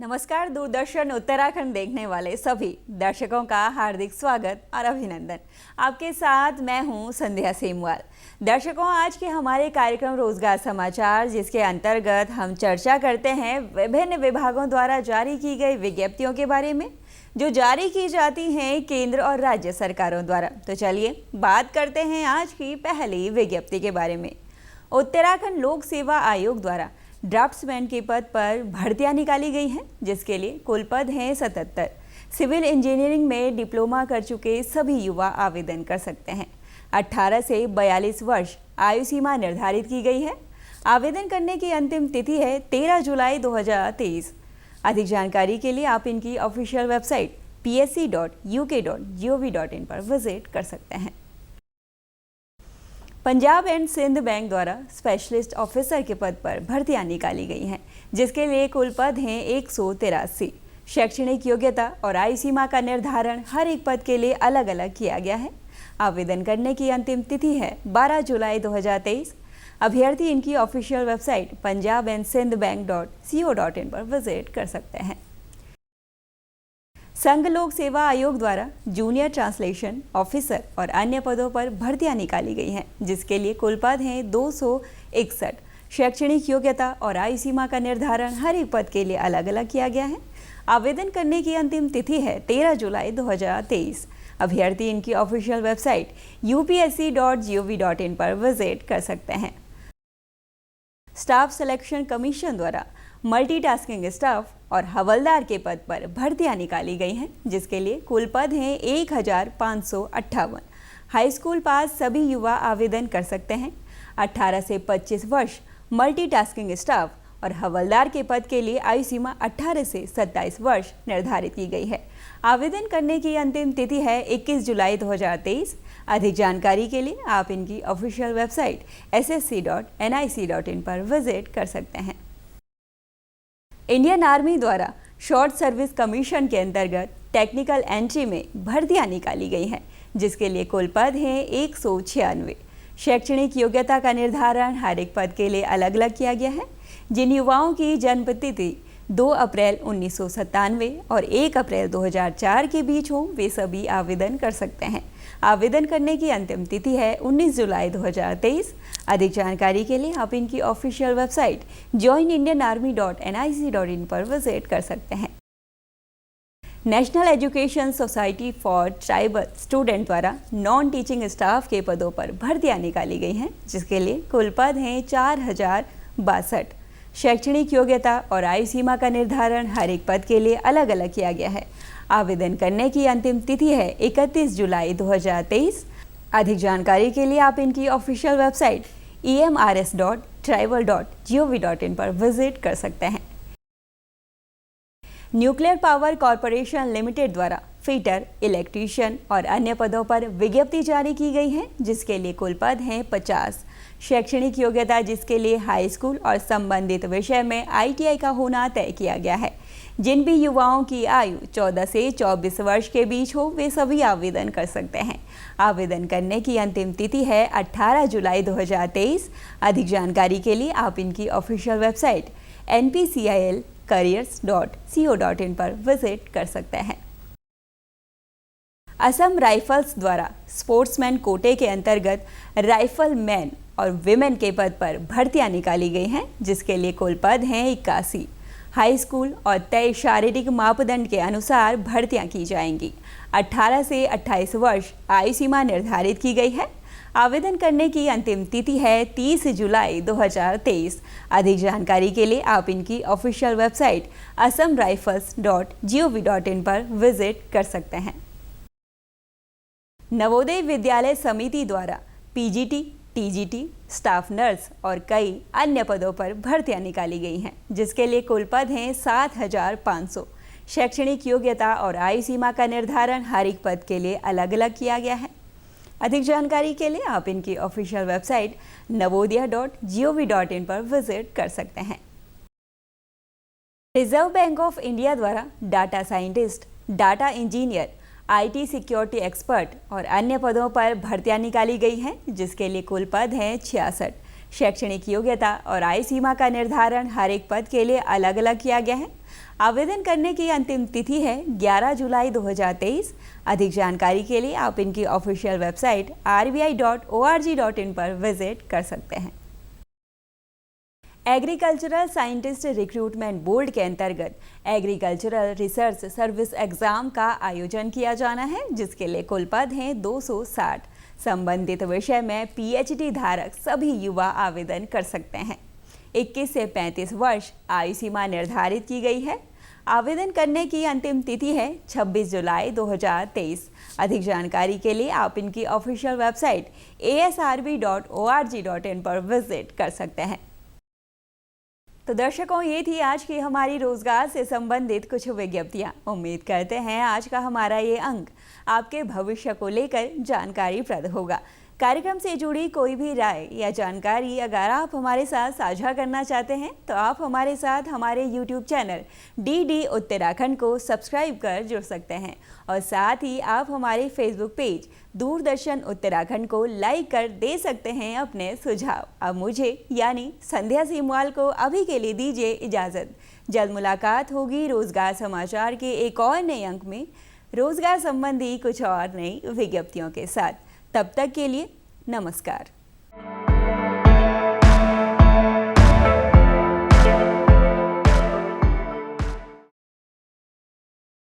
नमस्कार। दूरदर्शन उत्तराखंड देखने वाले सभी दर्शकों का हार्दिक स्वागत और अभिनंदन। आपके साथ मैं हूं संध्या सेमवाल। दर्शकों, आज के हमारे कार्यक्रम रोजगार समाचार, जिसके अंतर्गत हम चर्चा करते हैं विभिन्न विभागों द्वारा जारी की गई विज्ञप्तियों के बारे में, जो जारी की जाती हैं केंद्र और राज्य सरकारों द्वारा। तो चलिए बात करते हैं आज की पहली विज्ञप्ति के बारे में। उत्तराखंड लोक सेवा आयोग द्वारा ड्राफ्ट्समैन के पद पर भर्तियां निकाली गई हैं, जिसके लिए कुल पद हैं 77। सिविल इंजीनियरिंग में डिप्लोमा कर चुके सभी युवा आवेदन कर सकते हैं। 18 से 42 वर्ष आयु सीमा निर्धारित की गई है। आवेदन करने की अंतिम तिथि है 13 जुलाई 2023। अधिक जानकारी के लिए आप इनकी ऑफिशियल वेबसाइट psc.uk.gov.in पर विजिट कर सकते हैं। पंजाब एंड सिंध बैंक द्वारा स्पेशलिस्ट ऑफिसर के पद पर भर्तियां निकाली गई हैं, जिसके लिए कुल पद हैं 183। शैक्षणिक योग्यता और आयु सीमा का निर्धारण हर एक पद के लिए अलग अलग किया गया है। आवेदन करने की अंतिम तिथि है 12 जुलाई 2023। अभ्यर्थी इनकी ऑफिशियल वेबसाइट punjabandSindhbank.co.in पर विजिट कर सकते हैं। संघ लोक सेवा आयोग द्वारा जूनियर ट्रांसलेशन ऑफिसर और अन्य पदों पर भर्तियां निकाली गई हैं, जिसके लिए कुल पद हैं 261। शैक्षणिक योग्यता और आयु सीमा का निर्धारण हर एक पद के लिए अलग अलग किया गया है। आवेदन करने की अंतिम तिथि है 13 जुलाई 2023। अभ्यर्थी इनकी ऑफिशियल वेबसाइट upsc.gov.in पर विजिट कर सकते हैं। स्टाफ सिलेक्शन कमीशन द्वारा मल्टीटास्किंग स्टाफ और हवलदार के पद पर भर्तियां निकाली गई हैं, जिसके लिए कुल पद हैं 1558। हाई स्कूल पास सभी युवा आवेदन कर सकते हैं। 18 से 25 वर्ष मल्टीटास्किंग स्टाफ और हवलदार के पद के लिए आयु सीमा 18 से 27 वर्ष निर्धारित की गई है। आवेदन करने की अंतिम तिथि है 21 जुलाई 2023। अधिक जानकारी के लिए आप इनकी ऑफिशियल वेबसाइट ssc.nic.in पर विजिट कर सकते हैं। इंडियन आर्मी द्वारा शॉर्ट सर्विस कमीशन के अंतर्गत टेक्निकल एंट्री में भर्तियां निकाली गई हैं, जिसके लिए कुल पद हैं 196। शैक्षणिक योग्यता का निर्धारण हर एक पद के लिए अलग अलग किया गया है। जिन युवाओं की जन्म तिथि 2 अप्रैल 1997 और 1 अप्रैल 2004 के बीच हो, वे सभी आवेदन कर सकते हैं। आवेदन करने की अंतिम तिथि है 19 जुलाई 2023। अधिक जानकारी के लिए आप इनकी ऑफिशियल वेबसाइट joinindianarmy.nic.in पर विजिट कर सकते हैं। National education society for tribal student द्वारा नॉन टीचिंग स्टाफ के पदों पर भर्तियां निकाली गई हैं, जिसके लिए कुल पद हैं 4062। शैक्षणिक योग्यता और आयु सीमा का निर्धारण हर एक पद के लिए अलग अलग किया गया है। आवेदन करने की अंतिम तिथि है 31 जुलाई 2023। अधिक जानकारी के लिए आप इनकी ऑफिशियल वेबसाइट emrs.tribal.gov.in पर विजिट कर सकते हैं। न्यूक्लियर पावर कॉरपोरेशन लिमिटेड द्वारा फिटर, इलेक्ट्रीशियन और अन्य पदों पर विज्ञप्ति जारी की गई है, जिसके लिए कुल पद हैं 50। शैक्षणिक योग्यता जिसके लिए हाई स्कूल और संबंधित विषय में ITI का होना तय किया गया है। जिन भी युवाओं की आयु 14 से 24 वर्ष के बीच हो, वे सभी आवेदन कर सकते हैं। आवेदन करने की अंतिम तिथि है 18 जुलाई 2023। अधिक जानकारी के लिए आप इनकी ऑफिशियल वेबसाइट npcilcareers.co.in पर विजिट कर सकते हैं। असम राइफल्स द्वारा स्पोर्ट्समैन कोटे के अंतर्गत राइफल मैन और विमेन के पद पर भर्तियां निकाली गई हैं, जिसके लिए कुल पद हैं 81। हाई स्कूल और तय शारीरिक मापदंड के अनुसार भर्तियां की जाएंगी। 18 से 28 वर्ष आयु सीमा निर्धारित की गई है। आवेदन करने की अंतिम तिथि है 30 जुलाई 2023। अधिक जानकारी के लिए आप इनकी ऑफिशियल वेबसाइट assamrifles.gov.in पर विजिट कर सकते हैं। नवोदय विद्यालय समिति द्वारा PGT, TGT, स्टाफ नर्स और कई अन्य पदों पर भर्तियां निकाली गई हैं, जिसके लिए कुल पद हैं 7500। शैक्षणिक योग्यता और आयु सीमा का निर्धारण हर एक पद के लिए अलग अलग किया गया है। अधिक जानकारी के लिए आप इनकी ऑफिशियल वेबसाइट navodaya.gov.in पर विजिट कर सकते हैं। रिजर्व बैंक ऑफ इंडिया द्वारा data scientist, data engineer, IT security expert और अन्य पदों पर भर्तियां निकाली गई हैं, जिसके लिए कुल पद हैं 66। शैक्षणिक योग्यता और आय सीमा का निर्धारण हर एक पद के लिए अलग अलग किया गया है। आवेदन करने की अंतिम तिथि है 11 जुलाई 2023। अधिक जानकारी के लिए आप इनकी ऑफिशियल वेबसाइट rbi.org.in पर विजिट कर सकते हैं। एग्रीकल्चरल साइंटिस्ट रिक्रूटमेंट बोर्ड के अंतर्गत एग्रीकल्चरल रिसर्च सर्विस एग्जाम का आयोजन किया जाना है, जिसके लिए कुल पद हैं 260। संबंधित विषय में पीएचडी धारक सभी युवा आवेदन कर सकते हैं। 21 से 35 वर्ष आयु सीमा निर्धारित की गई है। आवेदन करने की अंतिम तिथि है 26 जुलाई 2023। अधिक जानकारी के लिए आप इनकी ऑफिशियल वेबसाइट asrb.org.in पर विजिट कर सकते हैं। तो दर्शकों, ये थी आज की हमारी रोजगार से संबंधित कुछ विज्ञप्तियां। उम्मीद करते हैं आज का हमारा ये अंक आपके भविष्य को लेकर जानकारीप्रद होगा। कार्यक्रम से जुड़ी कोई भी राय या जानकारी अगर आप हमारे साथ साझा करना चाहते हैं तो आप हमारे साथ हमारे YouTube चैनल DD उत्तराखंड को सब्सक्राइब कर जुड़ सकते हैं और साथ ही आप हमारे फेसबुक पेज दूरदर्शन उत्तराखंड को लाइक कर दे सकते हैं अपने सुझाव। अब मुझे यानी संध्या सीमवाल को अभी के लिए दीजिए इजाज़त। जल्द मुलाकात होगी रोजगार समाचार के एक और नए अंक में रोजगार संबंधी कुछ और नई विज्ञप्तियों के साथ। तब तक के लिए नमस्कार।